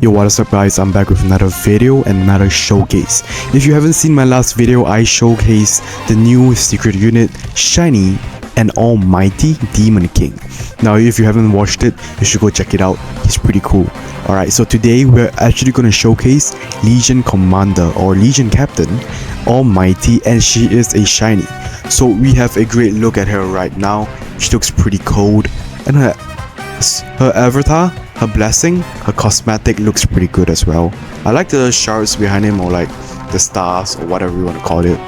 Yo, what is up guys, I'm back with another video and another showcase. If you haven't seen my last video, I showcased the new secret unit, Shiny and Almighty Demon King. Now if you haven't watched it, you should go check it out, he's pretty cool. Alright, so today we're actually going to showcase Legion Commander or Legion Captain, Almighty, and she is a Shiny. So we have a great look at her right now. She looks pretty cold, and her avatar, her blessing, her cosmetic looks pretty good as well. I like the shards behind him, or like the stars or whatever you want to call it.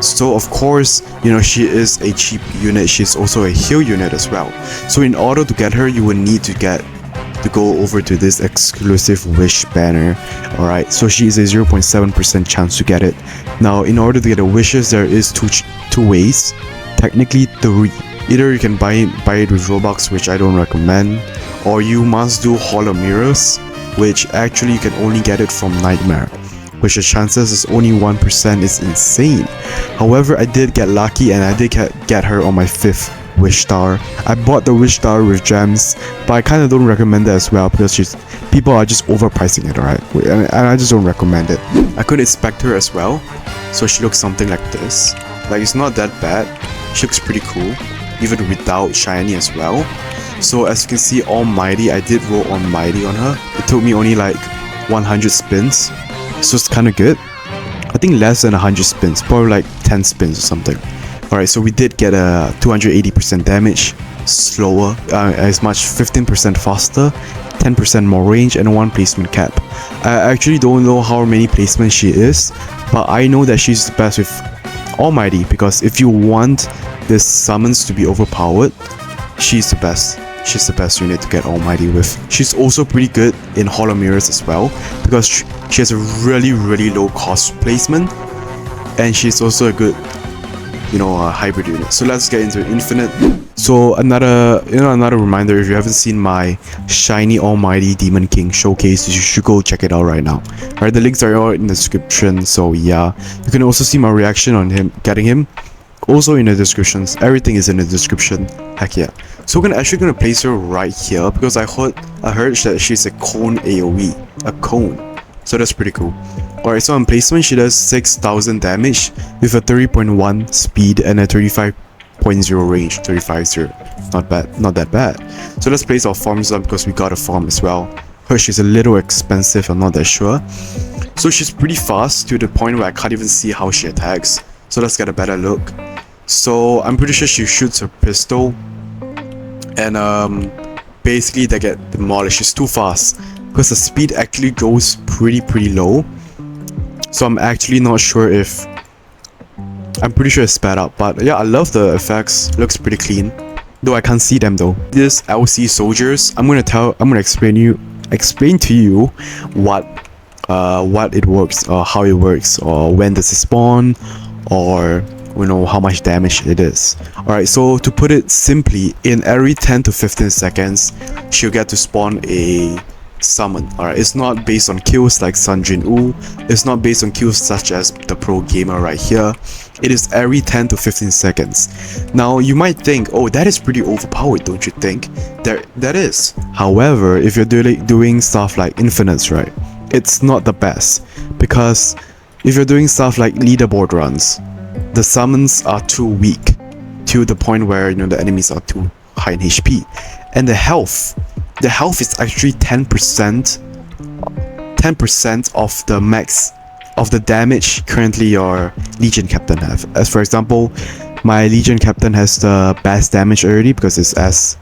So of course, you know, she is a cheap unit. She's also a heal unit as well. So in order to get her, you will need to go over to this exclusive wish banner. Alright, so she is a 0.7% chance to get it. Now in order to get the wishes, there is two ways, technically three. Either you can buy it with Robux, which I don't recommend, or you must do Hollow Mirrors, which actually you can only get it from Nightmare, which the chances is only 1%. Is insane. However, I did get lucky and I did get her on my 5th wish star. I bought the wish star with gems, but I kind of don't recommend that as well because people are just overpricing it, alright? And I just don't recommend it. I could expect her as well, so she looks something like this. Like, it's not that bad. She looks pretty cool, even without shiny as well. So as you can see, Almighty, I did roll Almighty on her. It took me only like 100 spins, so it's kind of good. I think less than 100 spins, probably like 10 spins or something. Alright, so we did get a 280% damage, slower, as much 15% faster, 10% more range, and 1 placement cap. I actually don't know how many placements she is, but I know that she's the best with Almighty, because if you want this summons to be overpowered, she's the best. She's the best unit to get Almighty with. She's also pretty good in Hollow Mirrors as well, because she has a really low cost placement, and she's also a good, you know, hybrid unit. So let's get into Infinite. So another reminder, if you haven't seen my Shiny Almighty Demon King showcase, you should go check it out right now. Alright, the links are all in the description, so yeah. You can also see my reaction on getting him, also in the descriptions. Everything is in the description. Heck yeah. So we're actually gonna place her right here, because I heard that she's a cone AoE, a cone. So that's pretty cool. Alright, so on placement, she does 6000 damage with a 30.1 speed and a 35.0 range. 35.0. Not that bad. So let's place our farms up, because we got a farm as well. Her, she's a little expensive, I'm not that sure. So she's pretty fast to the point where I can't even see how she attacks. So let's get a better look. So I'm pretty sure she shoots her pistol, and basically they get demolished. She's too fast, because the speed actually goes pretty low. So I'm actually not sure if, I'm pretty sure it's sped up, but yeah, I love the effects. Looks pretty clean, though I can't see them though. These LC soldiers, I'm gonna explain to you what it works, or how it works, or when does it spawn, or you know how much damage it is. Alright, so to put it simply, in every 10 to 15 seconds she'll get to spawn a summon. Alright, it's not based on kills like Sun Jin Woo, it's not based on kills such as the pro gamer right here. It is every 10 to 15 seconds. Now you might think, oh, that is pretty overpowered, don't you think? That is. However, if you're doing stuff like infinites, right, it's not the best, because if you're doing stuff like leaderboard runs, the summons are too weak to the point where, you know, the enemies are too high in HP, and the health is actually 10% of the max of the damage currently your Legion Captain have. As for example, my Legion Captain has the best damage already because it's S,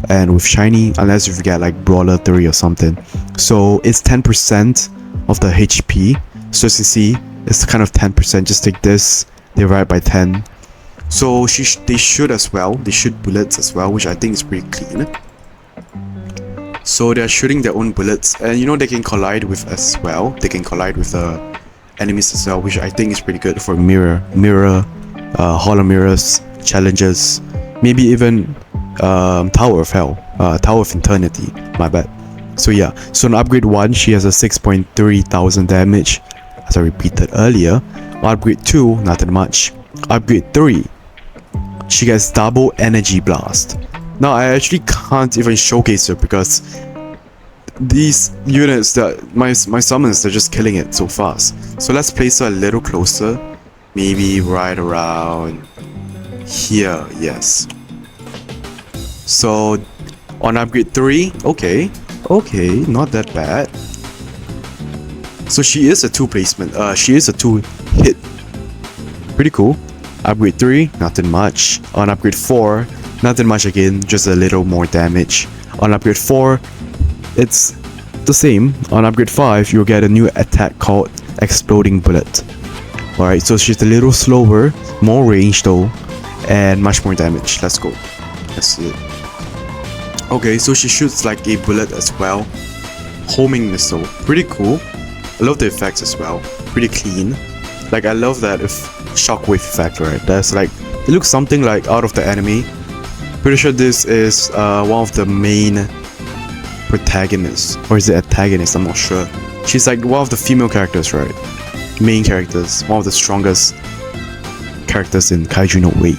and with Shiny, unless if you get like Brawler 3 or something, so it's 10% of the HP. So as you see, it's kind of 10%. Just take this, divide by 10. So they shoot as well. They shoot bullets as well, which I think is pretty clean. So they're shooting their own bullets, and you know, they can collide with as well. They can collide with the enemies as well, which I think is pretty good for Hollow Mirrors, challenges, maybe even Tower of Hell, Tower of Eternity, my bad. So yeah, so on upgrade 1, she has a 6,300 damage, as I repeated earlier. Upgrade 2, nothing much. Upgrade 3, she gets double energy blast. Now I actually can't even showcase her because these units that my summons, they're just killing it so fast. So let's place her a little closer, maybe right around here. Yes. So on upgrade 3, okay, not that bad. So she is a 2 placement. She is a 2 hit. Pretty cool. Upgrade 3, nothing much. On upgrade 4, nothing much again, just a little more damage. On upgrade 4, it's the same. On upgrade 5, you'll get a new attack called Exploding Bullet. Alright, so she's a little slower, more range though, and much more damage. Let's go. Let's see it. Okay, so she shoots like a bullet as well. Homing missile. Pretty cool. I love the effects as well. Pretty clean. Like, I love that shockwave effect, right? That's like, it looks something like out of the anime. Pretty sure this is one of the main protagonists, or is it antagonist? I'm not sure. She's like one of the female characters, right? Main characters, one of the strongest characters in Kaiju no Wait.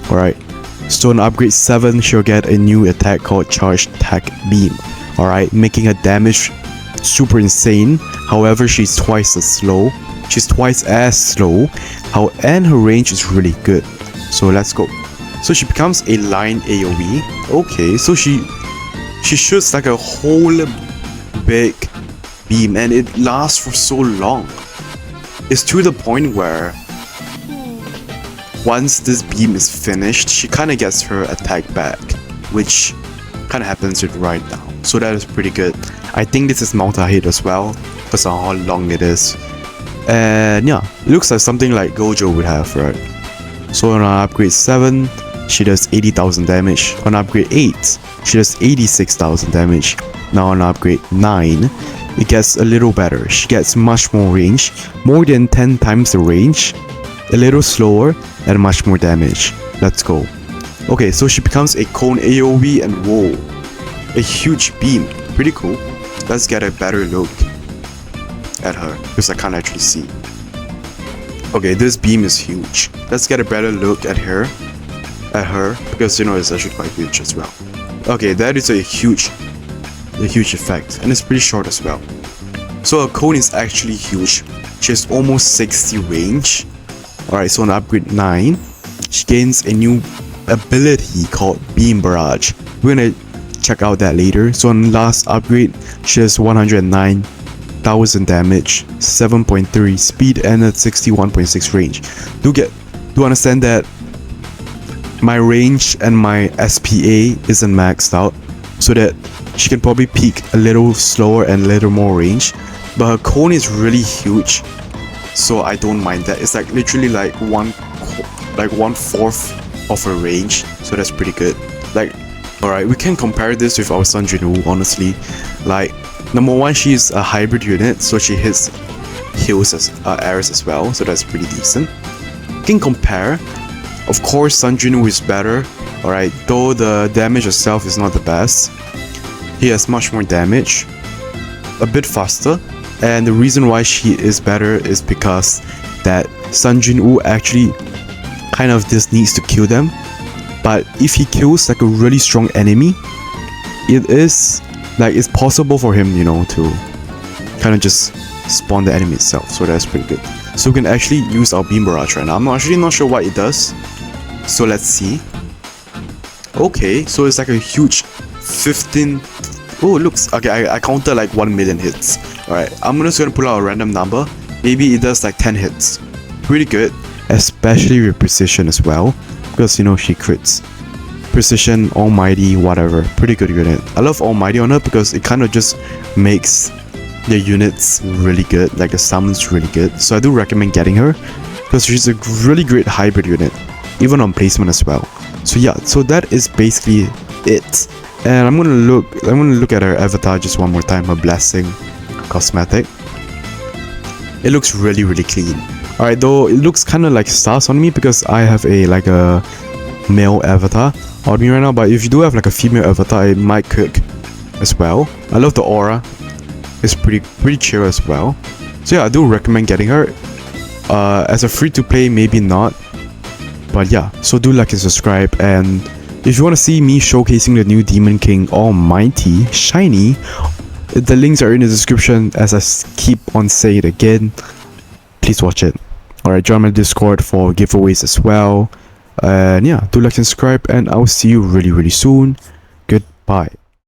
Alright, so in upgrade 7, she'll get a new attack called Charged Attack Beam. Alright, making her damage super insane. However, she's twice as slow. And her range is really good. So let's go. So she becomes a line AoE. Okay, so she shoots like a whole big beam, and it lasts for so long. It's to the point where once this beam is finished, she kind of gets her attack back, which kind of happens right now. So that is pretty good. I think this is multi-hit as well, because of how long it is. And yeah, it looks like something like Gojo would have, right? So on upgrade 7, she does 80,000 damage. On upgrade 8, she does 86,000 damage. Now on upgrade 9, it gets a little better. She gets much more range, more than 10 times the range, a little slower, and much more damage. Let's go. Okay, so she becomes a cone AoE, and whoa, a huge beam. Pretty cool. Let's get a better look at her, because I can't actually see. Okay, this beam is huge. Let's get a better look at her, because you know it's actually quite huge as well. Okay, that is a huge effect, and it's pretty short as well. So her cone is actually huge. She has almost 60 range. Alright, so on upgrade 9, she gains a new ability called Beam Barrage. We're gonna check out that later. So on last upgrade, she has 109,000 damage, 7.3 speed, and a 61.6 range. Do understand that my range and my SPA isn't maxed out, so that she can probably peak a little slower and a little more range, but her cone is really huge, so I don't mind that. It's like literally like 1/4 of her range, so that's pretty good. Like, alright, we can compare this with our Sun Jinwoo, honestly. Like, number 1, she's a hybrid unit, so she hits heals as airs as well, so that's pretty decent. You can compare. Of course, Sun Jinwoo is better, alright, though the damage itself is not the best. He has much more damage, a bit faster, and the reason why she is better is because that Sun Jinwoo actually kind of just needs to kill them, but if he kills like a really strong enemy, it is like it's possible for him, you know, to kind of just spawn the enemy itself, so that's pretty good. So we can actually use our Beam Barrage right now. I'm actually not sure what it does, so let's see. Okay, so it's like a huge 15. Oh, it looks okay. I counted like 1 million hits. Alright, I'm just gonna pull out a random number. Maybe it does like 10 hits. Pretty good, especially with precision as well, because you know she crits. Precision, Almighty, whatever. Pretty good unit. I love Almighty on her because it kind of just makes the units really good. Like the summons really good. So I do recommend getting her because she's a really great hybrid unit, even on placement as well. So yeah, so that is basically it. And I'm gonna look at her avatar just one more time. Her blessing cosmetic. It looks really clean. Alright, though it looks kind of like stars on me because I have a male avatar on me right now. But if you do have like a female avatar, it might cook as well. I love the aura. It's pretty chill as well. So yeah, I do recommend getting her. As a free to play, maybe not. But yeah, so do like and subscribe, and if you want to see me showcasing the new Demon King Almighty Shiny The links are in the description, as I keep on saying it again. Please watch it. Alright, join my Discord for giveaways as well. And yeah, do like and subscribe, and I'll see you really soon. Goodbye.